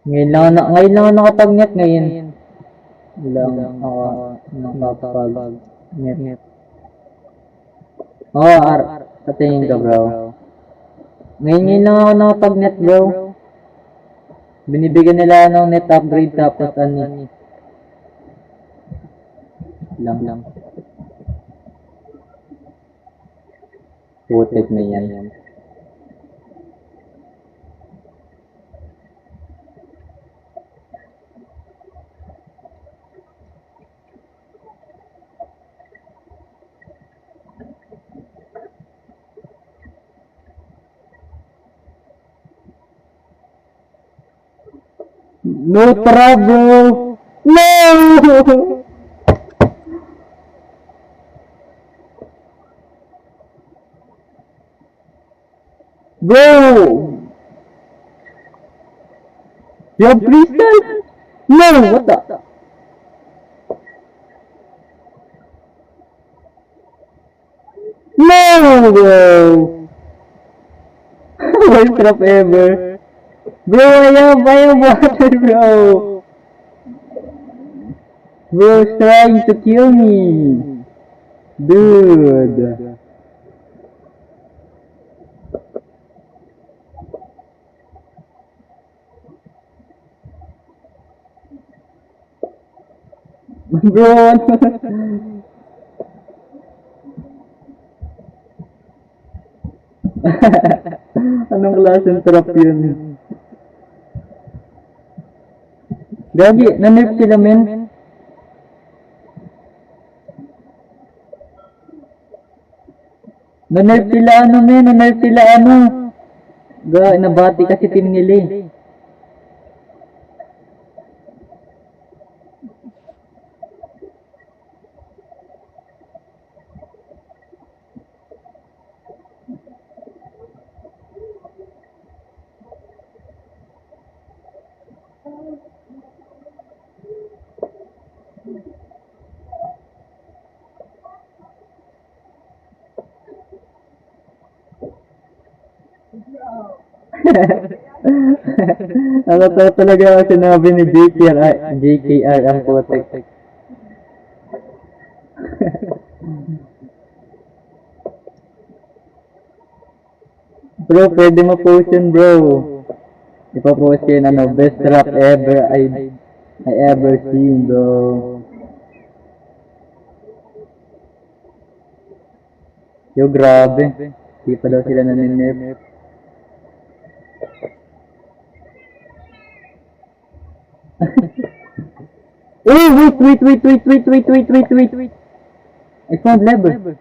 Ngayon lang ako nakapag-net ngayon. Lang ako nakapag-net. Oo, sa tingin ka bro. Ngayon lang ako nakapag-net bro. Binibigyan nila ng net upgrade tapos ano. Lang. Putik na yan. No trouble! No! Bro! You have crystal? No! What the? No, bro! Worst trap ever. Bro, I have water, bro! Bro's trying to kill me! Dude! Bro, anong klaseng trap yun? Gagi, na-nerf sila men. Na-nerf sila men, na-nerf sila nabati kasi team nila eh. Nakatawa talaga ako sinabi ni JKR ang putik. Bro, pwede mo post yun bro. Ipapost yun best rap ever I ever seen bro. Yo, grabe. Di pa daw sila naninip. Oh, wait. I found lever.